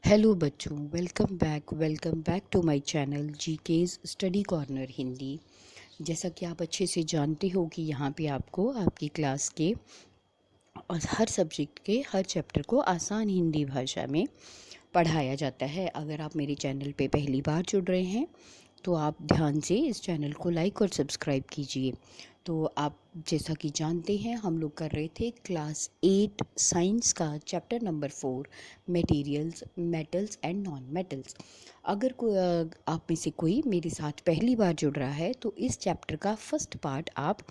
Hello बच्चों, welcome back to my channel GK's study corner Hindi. जैसा कि आप अच्छे से जानते हो कि यहाँ पे आपको आपकी क्लास के और हर सब्जेक्ट के हर चैप्टर को आसान हिंदी भाषा में पढ़ाया जाता है। अगर आप मेरे चैनल पे पहली बार जुड़ रहे हैं तो आप ध्यान से इस चैनल को लाइक और सब्सक्राइब कीजिए। तो आप जैसा कि जानते हैं हम लोग कर रहे थे क्लास 8 साइंस का chapter number 4 materials, metals and non metals. अगर आप में से कोई मेरे साथ पहली बार जुड़ रहा है तो इस चैप्टर का फर्स्ट पार्ट आप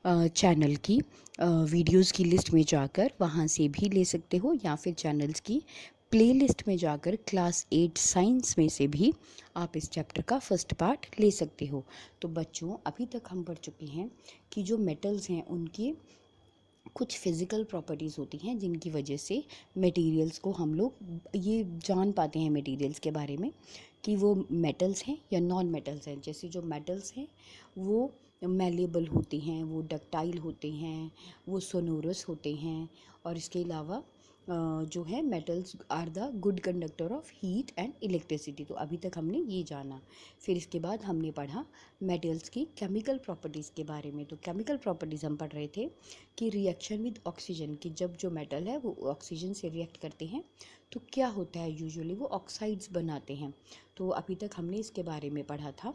चैनल की वीडियोस की लिस्ट में जाकर वहाँ से भी ले सकते हो, या फिर चैनल्स की प्लेलिस्ट में जाकर क्लास 8 साइंस में से भी आप इस चैप्टर का फर्स्ट पार्ट ले सकते हो। तो बच्चों, अभी तक हम पढ़ चुके हैं कि जो मेटल्स हैं उनकी कुछ फिज़िकल प्रॉपर्टीज़ होती हैं जिनकी वजह से मटेरियल्स को हम लोग ये जान पाते हैं मटेरियल्स के बारे में कि वो मेटल्स हैं या नॉन मेटल्स हैं। जैसे जो मेटल्स हैं वो मैलेबल होते हैं, वो डक्टाइल होते हैं, वो सोनोरस होते हैं, और इसके अलावा जो है metals are the good conductor of heat and electricity. तो अभी तक हमने ये जाना। फिर इसके बाद हमने पढ़ा मेटल्स की केमिकल प्रॉपर्टीज़ के बारे में। तो केमिकल प्रॉपर्टीज़ हम पढ़ रहे थे कि रिएक्शन विद ऑक्सीजन, कि जब जो मेटल है वो ऑक्सीजन से रिएक्ट करते हैं तो क्या होता है, यूजुअली वो ऑक्साइड्स बनाते हैं। तो अभी तक हमने इसके बारे में पढ़ा था।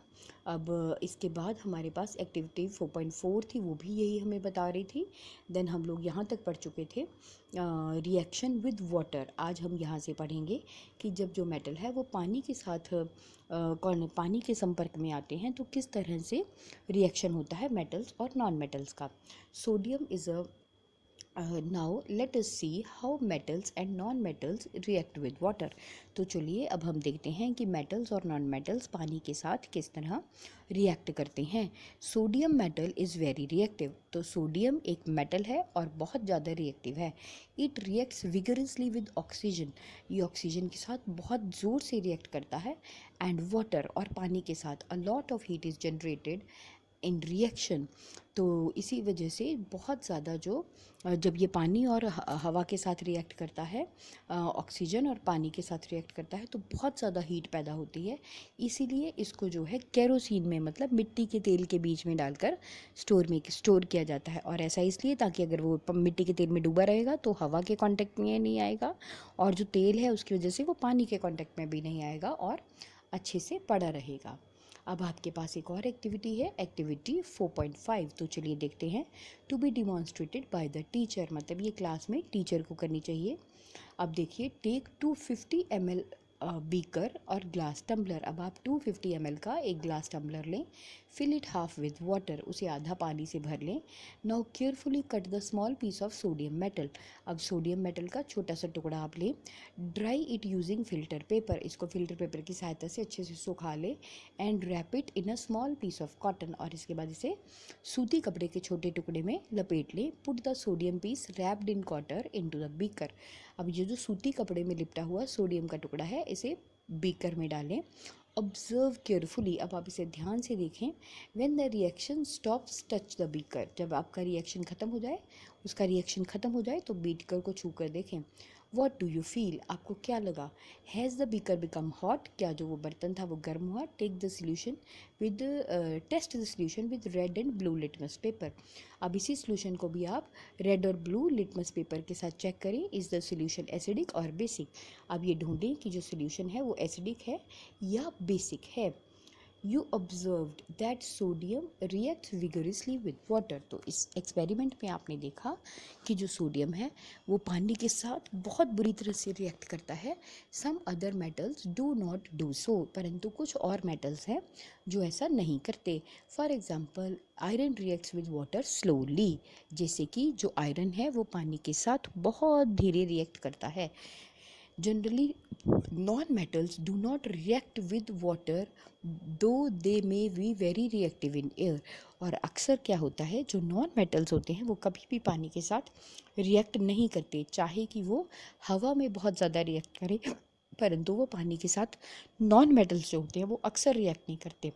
अब इसके बाद हमारे पास एक्टिविटी 4.4 थी, वो भी यही हमें बता रही थी। देन हम लोग यहाँ तक पढ़ चुके थे रिएक्शन विद वाटर। आज हम यहाँ से पढ़ेंगे कि जब जो मेटल है वो पानी के साथ पानी के संपर्क में आते हैं तो किस तरह से रिएक्शन होता है मेटल्स और नॉन मेटल्स का। Sodium is a now let us see how metals and non metals react with water. तो चलिए अब हम देखते हैं कि मेटल्स और नॉन मेटल्स पानी के साथ किस तरह रिएक्ट करते हैं। Sodium metal is very reactive. तो सोडियम एक मेटल है और बहुत ज़्यादा रिएक्टिव है। It reacts vigorously with oxygen. ये ऑक्सीजन के साथ बहुत ज़ोर से रिएक्ट करता है। एंड वाटर, और पानी के साथ a lot of heat is generated in reaction. तो इसी वजह से बहुत ज़्यादा जब ये पानी और हवा के साथ रिएक्ट करता है, ऑक्सीजन और पानी के साथ रिएक्ट करता है, तो बहुत ज़्यादा हीट पैदा होती है। इसीलिए इसको जो है केरोसिन में, मतलब मिट्टी के तेल के बीच में डालकर स्टोर किया जाता है। और ऐसा इसलिए ताकि अगर वो मिट्टी के तेल में डूबा रहेगा तो हवा के कांटेक्ट में नहीं आएगा, और जो तेल है उसकी वजह से वो पानी के कांटेक्ट में भी नहीं आएगा और अच्छे से पड़ा रहेगा। अब आपके पास एक और एक्टिविटी है, एक्टिविटी 4.5। तो चलिए देखते हैं। To be demonstrated by the teacher, मतलब ये क्लास में टीचर को करनी चाहिए। अब देखिए, टेक 250 ml बीकर और ग्लास टम्बलर। अब आप 250 ml का एक ग्लास टम्बलर लें, fill it half with water, उसे आधा पानी से भर लें। Now carefully cut the small piece of sodium metal. अब सोडियम मेटल का छोटा सा टुकड़ा आप लें। Dry it using filter paper, इसको फिल्टर पेपर की सहायता से अच्छे से सुखा लें। And wrap it in a small piece of cotton, और इसके बाद इसे सूती कपड़े के छोटे टुकड़े में लपेट लें। Put the sodium piece wrapped in cotton into the beaker. अब ये जो सूती कपड़े में लिपटा हुआ सोडियम का टुकड़ा है इसे बीकर में डालें। ऑब्जर्व केयरफुली, अब आप इसे ध्यान से देखें। When the reaction stops touch the beaker, जब आपका रिएक्शन ख़त्म हो जाए, उसका रिएक्शन ख़त्म हो जाए तो बीकर को छू कर देखें। वॉट डू यू फील, आपको क्या लगा। Has the beaker become hot, क्या जो वो बर्तन था वो गर्म हुआ। Take the solution with test the solution with red and blue litmus paper. अब इसी सोल्यूशन को भी आप रेड और ब्लू लिटमस पेपर के साथ चेक करें। इज़ द सोल्यूशन एसिडिक और बेसिक। अब ये ढूंढें कि जो सोल्यूशन है वो एसिडिक है या बेसिक है। You observed that sodium reacts vigorously with water. तो इस एक्सपेरिमेंट में आपने देखा कि जो सोडियम है वो पानी के साथ बहुत बुरी तरह से रिएक्ट करता है। Some other metals do not do so, परंतु कुछ और मेटल्स हैं जो ऐसा नहीं करते। For example iron reacts with water slowly, जैसे कि जो आयरन है वो पानी के साथ बहुत धीरे रिएक्ट करता है। Generally, non-metals do not react with water, though they may be very reactive in air. और अक्सर क्या होता है, जो नॉन मेटल्स होते हैं वो कभी भी पानी के साथ रिएक्ट नहीं करते, चाहे कि वो हवा में बहुत ज़्यादा रिएक्ट करें, परंतु वो पानी के साथ नॉन मेटल्स जो होते हैं वो अक्सर रिएक्ट नहीं करते।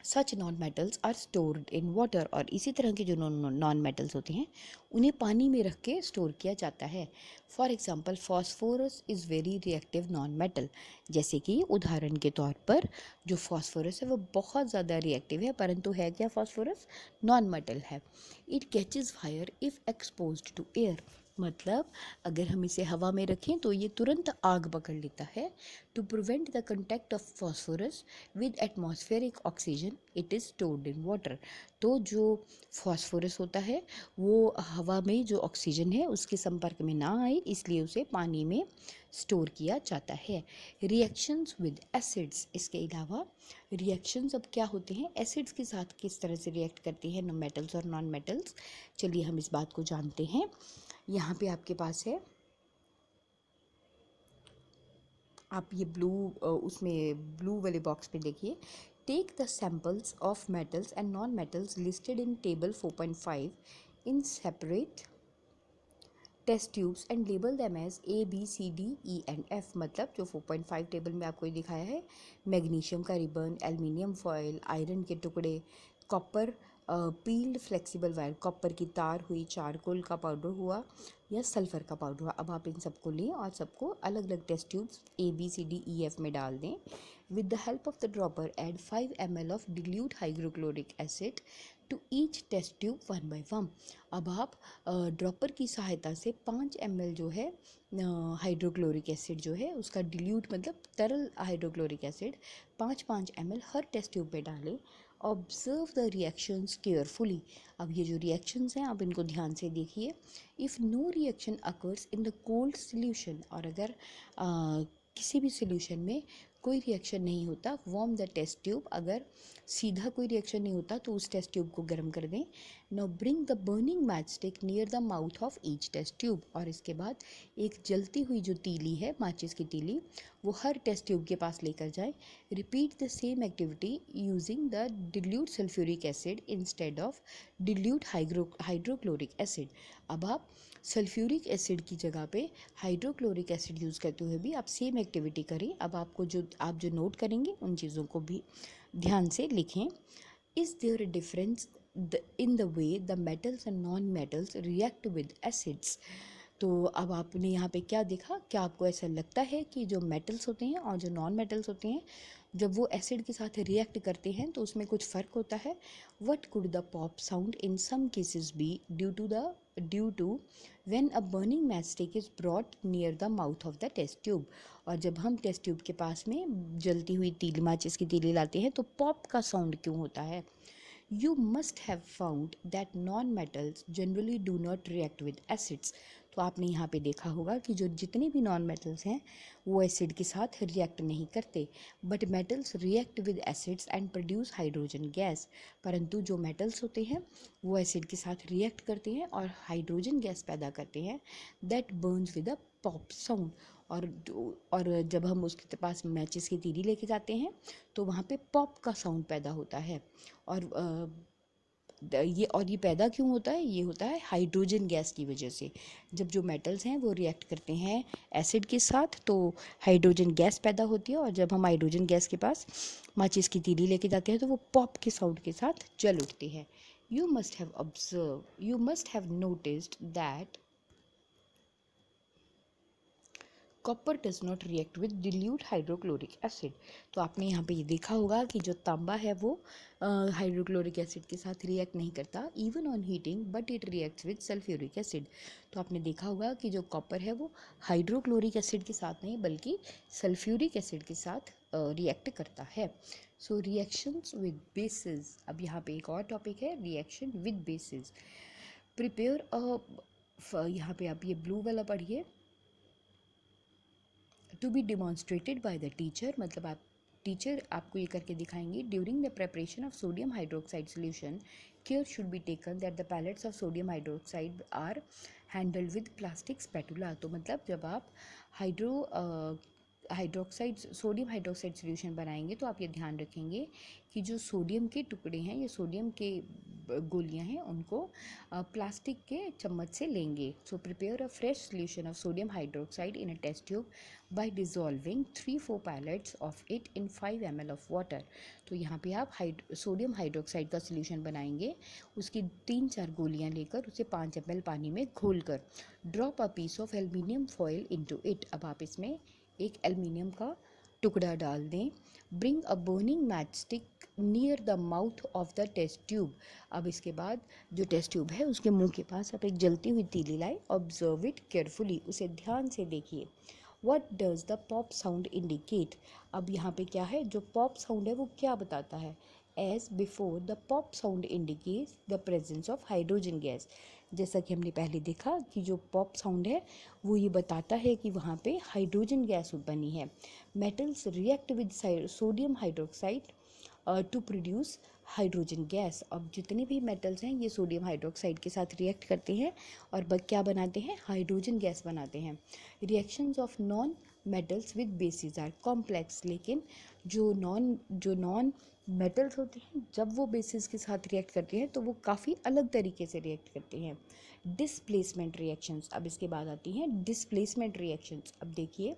Such non metals are stored in water, और इसी तरह के जो नॉन मेटल्स होते हैं उन्हें पानी में रख के स्टोर किया जाता है। For example phosphorus is very reactive non metal, जैसे कि उदाहरण के तौर पर जो फॉस्फोरस है वो बहुत ज़्यादा रिएक्टिव है, परंतु है क्या फॉस्फोरस, नॉन मेटल है। It catches fire if exposed to air, मतलब अगर हम इसे हवा में रखें तो ये तुरंत आग पकड़ लेता है। To prevent the contact of phosphorus with atmospheric oxygen it is stored in water. तो जो फॉस्फोरस होता है वो हवा में जो ऑक्सीजन है उसके संपर्क में ना आए, इसलिए उसे पानी में स्टोर किया जाता है। रिएक्शंस विद एसिड्स, इसके अलावा रिएक्शंस अब क्या होते हैं, एसिड्स के साथ किस तरह से रिएक्ट करते हैं मेटल्स और नॉन मेटल्स, चलिए हम इस बात को जानते हैं। यहाँ पे आपके पास है, आप ये उसमें ब्लू वाले बॉक्स पे देखिए, take the samples of metals and non metals listed in table 4.5 in separate test tubes and label them as A B C D E and F. मतलब जो 4.5 टेबल में आपको ये दिखाया है, मैग्नीशियम का रिबन, एल्युमिनियम फॉयल, आयरन के टुकड़े, copper peeled flexible wire, copper की तार हुई, चारकोल का पाउडर हुआ या सल्फर का पाउडर हुआ। अब आप इन सबको लें और सबको अलग अलग test tubes A B C D E F में डाल दें। With the help of the dropper add 5 ml of dilute hydrochloric acid to each test tube 1 by 1। अब आप ड्रॉपर की सहायता से 5 ml जो है हाइड्रोक्लोरिक एसिड जो है उसका डिल्यूट मतलब तरल हाइड्रोक्लोरिक एसिड 5-5 ml हर टेस्ट ट्यूब में डालें। Observe the reactions carefully. अब ये जो रिएक्शंस हैं आप इनको ध्यान से देखिए। If no reaction occurs in the cold solution, और अगर किसी भी सोल्यूशन में कोई रिएक्शन नहीं होता, वार्म द टेस्ट ट्यूब, अगर सीधा कोई रिएक्शन नहीं होता तो उस टेस्ट ट्यूब को गर्म कर दें। Now bring the burning match stick near the mouth of each test tube, और इसके बाद एक जलती हुई जो तीली है, माचिस की तीली, वो हर टेस्ट ट्यूब के पास लेकर जाए। Repeat the same activity using the dilute sulphuric acid instead of dilute hydrochloric acid. अब आप सल्फ्यूरिक एसिड की जगह पे हाइड्रोक्लोरिक एसिड यूज़ करते हुए भी आप सेम एक्टिविटी करें। अब आपको जो नोट करेंगे उन चीज़ों को भी ध्यान से लिखें। Is there a difference in the way the metals and non-metals react with acids। तो अब आपने यहाँ पे क्या देखा, क्या आपको ऐसा लगता है कि जो मेटल्स होते हैं और जो नॉन मेटल्स होते हैं जब वो एसिड के साथ रिएक्ट करते हैं तो उसमें कुछ फ़र्क होता है। What could the pop sound in some cases be due to when a burning match stick is brought near the mouth of the test tube. और जब हम टेस्ट ट्यूब के पास में जलती हुई तीली, माचिस की तीली लाते हैं तो पॉप का साउंड क्यों होता है। You must have found that non-metals generally do not react with acids। तो आपने यहाँ पे देखा होगा कि जो जितने भी नॉन मेटल्स हैं वो एसिड के साथ रिएक्ट नहीं करते, but metals react with acids and produce hydrogen gas. परंतु जो मेटल्स होते हैं वो एसिड के साथ रिएक्ट करते हैं और हाइड्रोजन गैस पैदा करते हैं, that Burns with a pop sound. और जब हम उसके पास मैचिस की तीली लेके जाते हैं तो वहाँ पे पॉप का साउंड पैदा होता है। और ये पैदा क्यों होता है, ये होता है हाइड्रोजन गैस की वजह से। जब जो मेटल्स हैं वो रिएक्ट करते हैं एसिड के साथ तो हाइड्रोजन गैस पैदा होती है, और जब हम हाइड्रोजन गैस के पास माचिस की तीली लेके जाते हैं तो वो पॉप के साउंड के साथ जल उठती है। You must have noticed that copper does not react with dilute hydrochloric acid. तो आपने यहाँ पे ये देखा होगा कि जो तांबा है वो हाइड्रोक्लोरिक एसिड के साथ रिएक्ट नहीं करता even on heating, but it reacts with sulphuric acid. तो आपने देखा होगा कि जो कॉपर है वो हाइड्रोक्लोरिक एसिड के साथ नहीं बल्कि सल्फ्यूरिक एसिड के साथ रिएक्ट करता है। सो रिएक्शंस विद बेसिस, अब यहाँ पे एक और टॉपिक है रिएक्शन विद बेसिस। प्रिपेयर यहाँ पे आप ये ब्लू वाला पढ़िए, to be demonstrated by the teacher, मतलब आप टीचर आपको ये करके दिखाएंगे। During the preparation of sodium hydroxide solution care should be taken that the pellets of sodium hydroxide are handled with plastic spatula. तो मतलब जब आप सोडियम हाइड्रोक्साइड सोल्यूशन बनाएंगे तो आप ये ध्यान रखेंगे कि जो सोडियम के टुकड़े हैं या सोडियम के गोलियां हैं उनको प्लास्टिक के चम्मच से लेंगे। So prepare a fresh solution of sodium hydroxide in a test tube by dissolving 3-4 pellets of it in 5 ml of water. तो यहाँ पे आप सोडियम हाइड्रोक्साइड का सोल्यूशन बनाएंगे, उसकी 3-4 गोलियां लेकर उसे 5 ml पानी में घोलकर drop a piece of aluminium foil into it. अब आप इसमें एक एल्युमिनियम का टुकड़ा डाल दें। Bring a burning match stick near the mouth of the test tube. अब इसके बाद जो टेस्ट ट्यूब है उसके मुंह के पास आप एक जलती हुई तीली लाए। ऑब्जर्व इट केयरफुली, उसे ध्यान से देखिए। What does the pop sound indicate? अब यहाँ पे क्या है, जो पॉप साउंड है वो क्या बताता है? As before, the pop sound indicates the presence of hydrogen gas. जैसा कि हमने पहले देखा कि जो पॉप साउंड है वो ये बताता है कि वहाँ पे हाइड्रोजन गैस बनी है। Metals react with sodium hydroxide to produce hydrogen gas. अब जितने भी मेटल्स हैं ये सोडियम हाइड्रोक्साइड के साथ रिएक्ट करते हैं और क्या बनाते हैं, हाइड्रोजन गैस बनाते हैं। Reactions of non metals with bases are complex. लेकिन जो नॉन मेटल्स होते हैं जब वो बेसिस के साथ रिएक्ट करते हैं तो वो काफ़ी अलग तरीके से रिएक्ट करते हैं। डिस्प्लेसमेंट रिएक्शंस, अब इसके बाद आती हैं डिस्प्लेसमेंट रिएक्शंस। अब देखिए,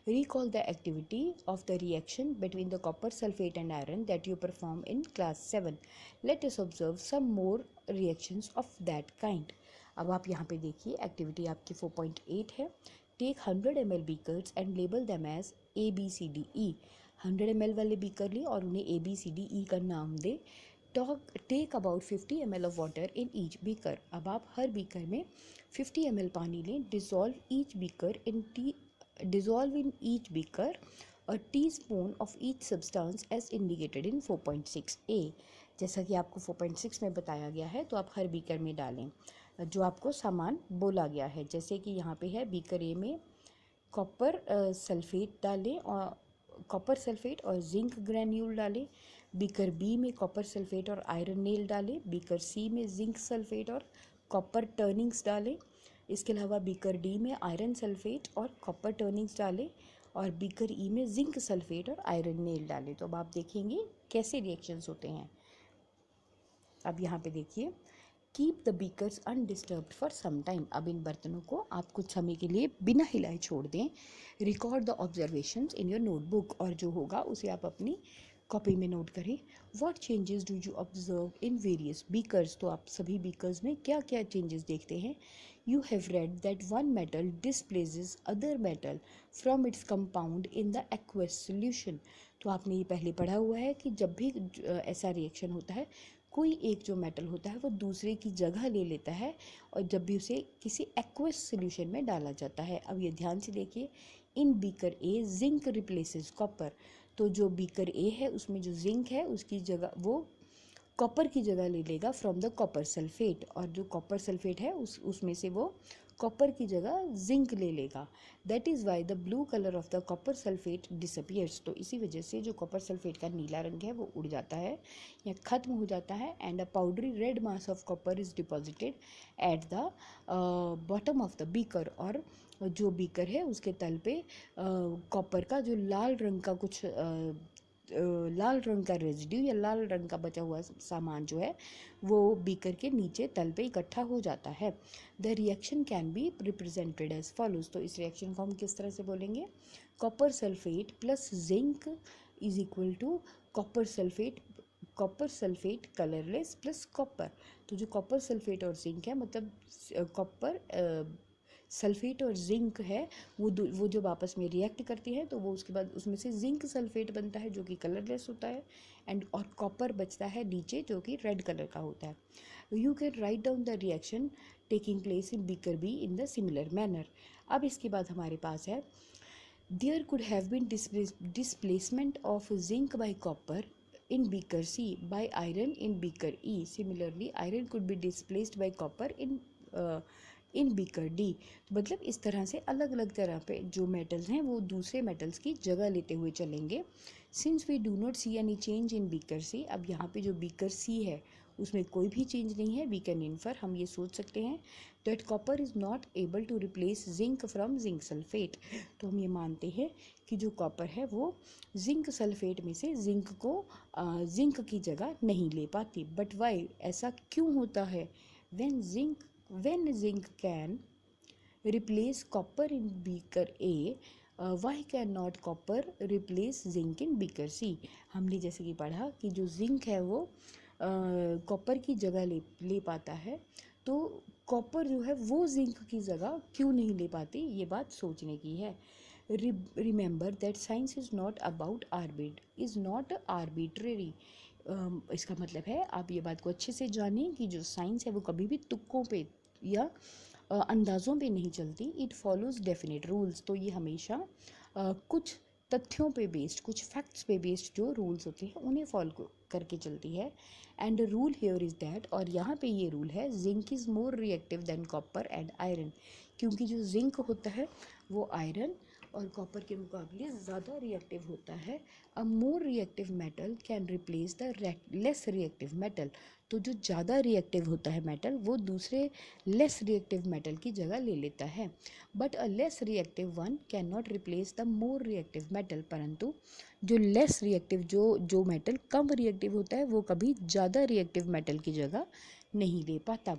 recall the activity of the reaction between the copper sulfate and iron that you perform in class 7. Let us observe some more reactions of that kind. अब आप यहाँ पे देखिए एक्टिविटी आपकी 4.8 है। Take 100 ml beakers and label them as A B C D E। 100 ml वाले beaker लें और उन्हें A B C D E का नाम दें। Take about 50 ml of water in each beaker. अब आप हर बीकर में 50 ml पानी लें। Dissolve in each beaker a teaspoon of each substance as indicated in 4.6a। जैसा कि आपको 4.6 में बताया गया है तो आप हर बीकर में डालें जो आपको सामान बोला गया है। जैसे कि यहाँ पे है बीकर ए में कॉपर सल्फेट डालें और कॉपर सल्फेट और जिंक ग्रैन्यूल डालें। बीकर बी में कॉपर सल्फेट और आयरन नेल डालें। बीकर सी में जिंक सल्फेट और कॉपर टर्निंग्स डालें। इसके अलावा बीकर डी में आयरन सल्फेट और कॉपर टर्निंग्स डालें और बीकर ई में जिंक सल्फेट और आयरन नेल डालें। तो अब आप देखेंगे कैसे रिएक्शंस होते हैं। अब यहाँ पे देखिए, keep the beakers undisturbed for some time. अब इन बर्तनों को आप कुछ समय के लिए बिना हिलाए छोड़ दें। Record the observations in your notebook, और जो होगा उसे आप अपनी कॉपी में नोट करें। What changes do you observe in various beakers. तो आप सभी बीकर्स में क्या क्या चेंजेस देखते हैं। You have read that one metal displaces other metal from its compound in the aqueous solution. तो आपने ये पहले पढ़ा हुआ है कि जब भी ऐसा रिएक्शन होता है कोई एक जो मेटल होता है वो दूसरे की जगह ले लेता है और जब भी उसे किसी एक्वस सोल्यूशन में डाला जाता है। अब ये ध्यान से देखिए, इन beaker A zinc replaces copper. तो जो बीकर ए है उसमें जो जिंक है उसकी जगह वो कॉपर की जगह ले लेगा फ्रॉम द कॉपर सल्फेट, और जो कॉपर सल्फेट है उसमें से वो कॉपर की जगह जिंक ले लेगा। That is why the blue colour of the copper sulphate disappears. तो इसी वजह से जो कॉपर सल्फेट का नीला रंग है वो उड़ जाता है या ख़त्म हो जाता है। And a powdery red mass of copper is deposited at the bottom of the beaker. और जो बीकर है उसके तल पे कॉपर का जो लाल रंग का कुछ लाल रंग का रेजिड्यू या लाल रंग का बचा हुआ सामान जो है वो बीकर के नीचे तल पे इकट्ठा हो जाता है। The reaction can be represented as follows. तो इस रिएक्शन को हम किस तरह से बोलेंगे, copper sulphate plus zinc is equal to copper sulphate colourless plus copper. तो जो कॉपर सल्फेट और जिंक है मतलब कॉपर सल्फेट और जिंक है वो जब आपस में रिएक्ट करती है तो वो उसके बाद उसमें से जिंक सल्फेट बनता है जो कि कलरलेस होता है और कॉपर बचता है नीचे जो कि रेड कलर का होता है। You can write down the reaction taking place in beaker B in the similar manner. अब इसके बाद हमारे पास है there could have been displacement of zinc by copper in beaker C by iron in beaker E. Similarly, iron could be displaced by copper in beaker D. मतलब इस तरह से अलग अलग तरह पे जो मेटल्स हैं वो दूसरे मेटल्स की जगह लेते हुए चलेंगे। Since we do not see any change in beaker C, अब यहाँ पे जो beaker C है उसमें कोई भी चेंज नहीं है। वी कैन इन्फर, हम ये सोच सकते हैं that copper is not able to replace zinc from zinc sulphate. तो हम ये मानते हैं कि जो कॉपर है वो जिंक सल्फेट में से जिंक को जिंक की जगह नहीं ले पाती। बट वाई, ऐसा क्यों होता है? when zinc can replace copper in beaker A, why cannot copper replace zinc in beaker C? हमने जैसे कि पढ़ा कि जो जिंक है वो कॉपर की जगह ले पाता है, तो कॉपर जो है वो जिंक की जगह क्यों नहीं ले पाती, ये बात सोचने की है। Remember that science is not about is not arbitrary. इसका मतलब है, आप ये बात को अच्छे से जानें कि जो साइंस है वो कभी भी तुक्कों पे या अंदाज़ों पे नहीं चलती। It follows definite rules. तो ये हमेशा कुछ तथ्यों पे बेस्ड, कुछ फैक्ट्स पे बेस्ड जो रूल्स होते हैं उन्हें फॉलो करके चलती है। And rule here is that, और यहाँ पे ये रूल है, zinc is more reactive than copper and iron. क्योंकि जो जिंक होता है वो आयरन और कॉपर के मुकाबले ज़्यादा रिएक्टिव होता है। A more reactive metal can replace the less reactive metal. तो जो ज़्यादा रिएक्टिव होता है मेटल वो दूसरे लेस रिएक्टिव मेटल की जगह ले लेता है। But a less reactive one can not replace the more reactive metal. परंतु जो लेस रिएक्टिव, जो मेटल कम रिएक्टिव होता है वो कभी ज़्यादा रिएक्टिव मेटल की जगह नहीं ले पाता।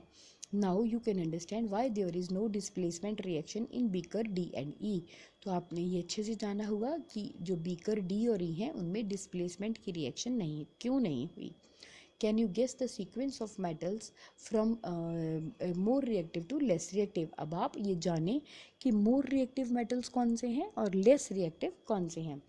Now you can understand why there is no displacement reaction in beaker D and E. तो आपने ये अच्छे से जाना होगा कि जो बीकर डी और ई हैं उनमें डिस्प्लेसमेंट की रिएक्शन नहीं, क्यों नहीं हुई। Can you guess the sequence of metals from more reactive to less reactive. अब आप ये जानें कि मोर रिएक्टिव मेटल्स कौन से हैं और लेस रिएक्टिव कौन से हैं।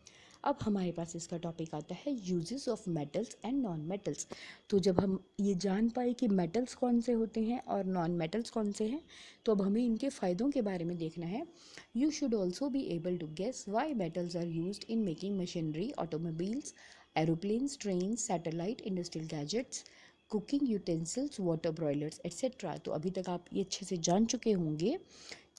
अब हमारे पास इसका टॉपिक आता है uses of metals and non metals. तो जब हम ये जान पाए कि मेटल्स कौन से होते हैं और नॉन मेटल्स कौन से हैं, तो अब हमें इनके फ़ायदों के बारे में देखना है। You should also be able to guess why metals are used in making machinery, automobiles, aeroplanes, train, satellite, industrial gadgets, cooking utensils, water broilers etcetera. तो अभी तक आप ये अच्छे से जान चुके होंगे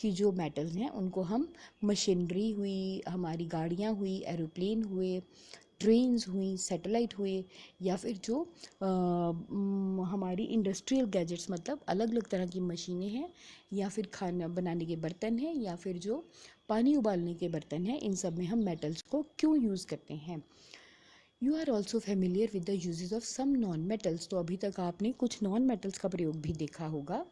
कि जो मेटल्स हैं उनको हम मशीनरी हुई, हमारी गाड़ियाँ हुई, एरोप्लेन हुए, ट्रेन्स हुई, सैटेलाइट हुए, या फिर जो हमारी इंडस्ट्रियल गैजेट्स, मतलब अलग अलग तरह की मशीनें हैं, या फिर खाना बनाने के बर्तन हैं, या फिर जो पानी उबालने के बर्तन हैं, इन सब में हम मेटल्स को क्यों यूज़ करते हैं। You are also familiar with the uses of some non metals. तो अभी तक आपने कुछ नॉन मेटल्स का प्रयोग भी देखा होगा।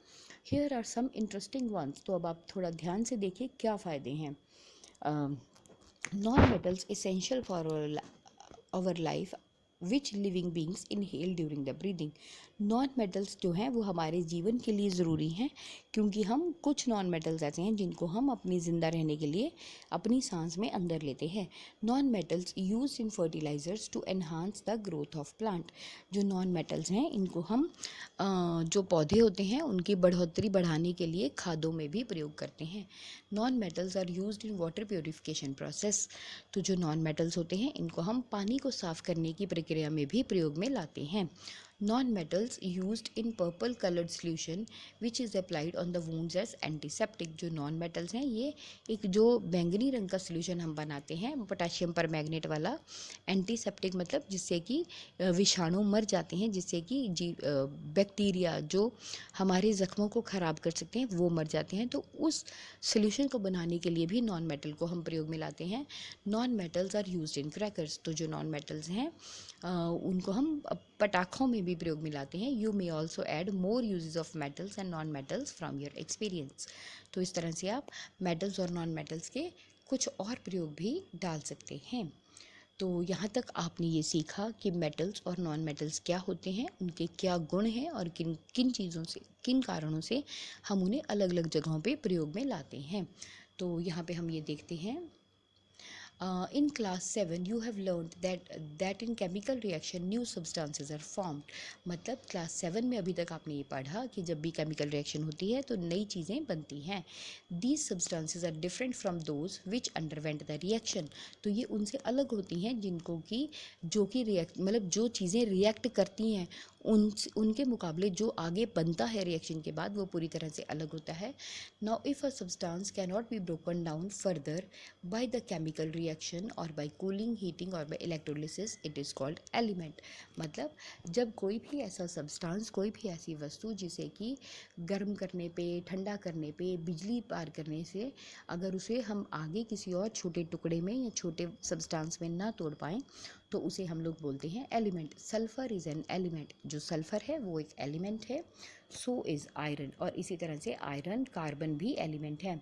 Here are some interesting ones. तो अब आप थोड़ा ध्यान से देखिए क्या फ़ायदे हैं। Non metals essential for our life which living beings inhale during the breathing. Non metals जो हैं वो हमारे जीवन के लिए ज़रूरी हैं, क्योंकि हम कुछ नॉन मेटल्स ऐसे हैं जिनको हम अपनी ज़िंदा रहने के लिए अपनी सांस में अंदर लेते हैं। Non metals use in fertilisers to enhance the growth of plant. जो नॉन मेटल्स हैं इनको हम जो पौधे होते हैं उनकी बढ़ोतरी बढ़ाने के लिए खादों में भी प्रयोग करते हैं। Non metals are used in water purification process. तो जो नॉन मेटल्स होते हैं इनको हम पानी को साफ करने की प्रक्रिया में भी प्रयोग में लाते हैं। Non metals used in purple coloured solution which is applied on the wounds as antiseptic. जो नॉन मेटल्स हैं ये एक जो बैंगनी रंग का सोल्यूशन हम बनाते हैं पोटेशियम परमैंगनेट वाला, एंटीसेप्टिक मतलब जिससे कि विषाणु मर जाते हैं, जिससे कि बैक्टीरिया जो हमारे ज़ख्मों को ख़राब कर सकते हैं वो मर जाते हैं। तो उस सोल्यूशन को बनाने के लिए भी नॉन मेटल को हम प्रयोग में लाते हैं। Non metals are used in crackers. तो जो नॉन मेटल्स हैं उनको हम पटाखों में भी प्रयोग में लाते हैं। You may also add more uses of metals and non metals from your experience. तो इस तरह से आप मेटल्स और नॉन मेटल्स के कुछ और प्रयोग भी डाल सकते हैं। तो यहाँ तक आपने ये सीखा कि मेटल्स और नॉन मेटल्स क्या होते हैं, उनके क्या गुण हैं और किन किन चीज़ों से, किन कारणों से हम उन्हें अलग अलग जगहों पे प्रयोग में लाते हैं। तो यहाँ पे हम ये देखते हैं, in class 7 you have learned that in chemical reaction new substances are formed। मतलब क्लास 7 में अभी तक आपने ये पढ़ा कि जब भी केमिकल रिएक्शन होती है तो नई चीज़ें बनती हैं। These substances are different from those which underwent the reaction। तो ये उनसे अलग होती हैं जिनको कि जो कि मतलब जो चीज़ें रिएक्ट करती हैं उनके मुकाबले जो आगे बनता है रिएक्शन के बाद वो पूरी तरह से अलग होता है। Now if a substance cannot be broken down further by the chemical reaction reaction or by cooling, heating or by electrolysis it is called element। मतलब जब कोई भी ऐसा सब्सटेंस, कोई भी ऐसी वस्तु जिसे कि गर्म करने पे, ठंडा करने पे, बिजली पार करने से अगर उसे हम आगे किसी और छोटे टुकड़े में या छोटे सब्सटेंस में ना तोड़ पाएँ तो उसे हम लोग बोलते हैं element. Sulphur is an element, जो सल्फ़र है वो एक एलिमेंट है। सो इज़ आयरन, और इसी तरह से आयरन, कार्बन भी एलिमेंट है।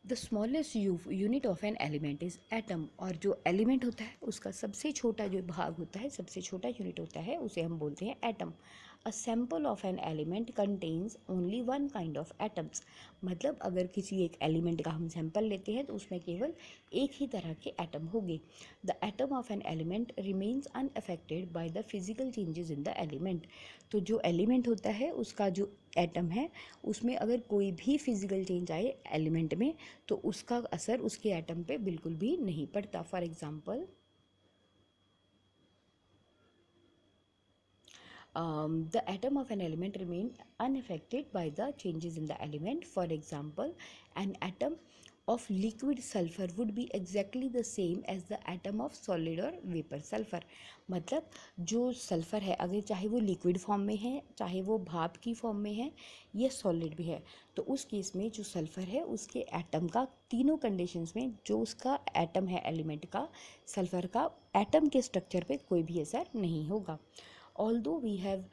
The smallest unit of an element is atom, और जो एलिमेंट होता है उसका सबसे छोटा जो भाग होता है, सबसे छोटा यूनिट होता है, उसे हम बोलते हैं atom. A sample of an element contains only one kind of atoms. मतलब अगर किसी एक एलिमेंट का हम सैंपल लेते हैं तो उसमें केवल एक ही तरह के एटम होंगे। The atom of an element remains unaffected by the physical changes in the element. तो जो एलिमेंट होता है उसका जो एटम है उसमें अगर कोई भी फिजिकल चेंज आए एलिमेंट में तो उसका असर उसके एटम पे बिल्कुल भी नहीं पड़ता। For example the atom of an element remain unaffected by the changes in the element. For example, an atom of liquid sulfur would be exactly the same as the atom of solid or vapor sulfur। मतलब जो sulphur है अगर चाहे वो liquid form में है, चाहे वो भाप की फॉर्म में है या सॉलिड भी है, तो उस केस में जो सल्फ़र है उसके एटम का तीनों कंडीशंस में जो उसका एटम है एलिमेंट का, सल्फ़र का एटम के स्ट्रक्चर पे कोई भी असर नहीं होगा। Although we have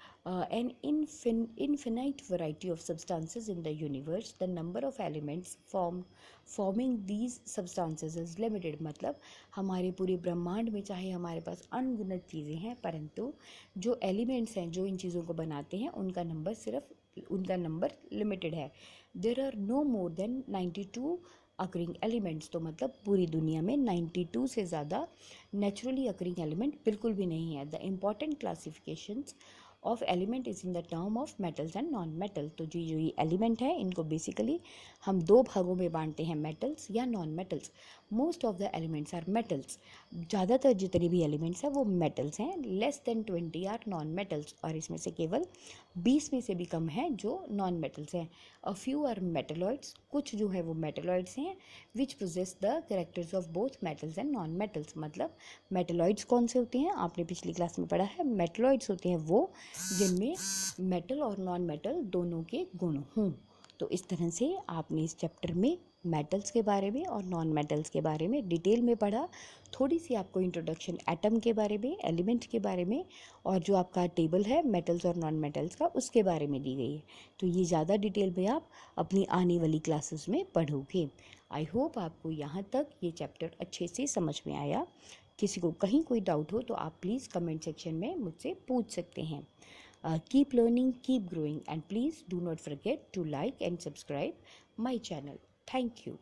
an infinite variety of substances in the universe, the number of elements forming these substances is limited। मतलब हमारे पूरे ब्रह्मांड में चाहे हमारे पास अनगिनत चीज़ें हैं, परंतु जो एलिमेंट्स हैं जो इन चीज़ों को बनाते हैं उनका नंबर लिमिटेड है। There are no more than 92 occurring elements. तो मतलब पूरी दुनिया में 92 से ज़्यादा नेचुरली अकरिंग एलिमेंट बिल्कुल भी नहीं है। The important classifications of element is in the term of metals and non metal. तो जो ये एलिमेंट है इनको बेसिकली हम दो भागों में बांटते हैं, मेटल्स या non metals. Most of the elements are metals. ज़्यादातर जितने भी एलिमेंट्स हैं वो मेटल्स हैं। Less than 20 are non metals, और इसमें से केवल 20 में से भी कम हैं जो नॉन मेटल्स हैं। अ फ्यू आर मेटलॉइड्स, कुछ जो है वो मेटलॉइड्स हैं which possess the characters of both metals and non metals. मतलब मेटलॉइड्स कौन से होते हैं, आपने पिछली क्लास में पढ़ा है, मेटलॉइड्स होते हैं वो जिनमें मेटल और नॉन मेटल दोनों के गुण हों। तो इस तरह से आपने इस चैप्टर में मेटल्स के बारे में और नॉन मेटल्स के बारे में डिटेल में पढ़ा। थोड़ी सी आपको इंट्रोडक्शन एटम के बारे में, एलिमेंट के बारे में, और जो आपका टेबल है मेटल्स और नॉन मेटल्स का उसके बारे में दी गई है। तो ये ज़्यादा डिटेल में आप अपनी आने वाली क्लासेस में पढ़ोगे। आई होप आपको यहाँ तक ये चैप्टर अच्छे से समझ में आया। किसी को कहीं कोई डाउट हो तो आप प्लीज़ कमेंट सेक्शन में मुझसे पूछ सकते हैं। Keep learning, keep growing, and please do not forget to like and subscribe my channel. Thank you.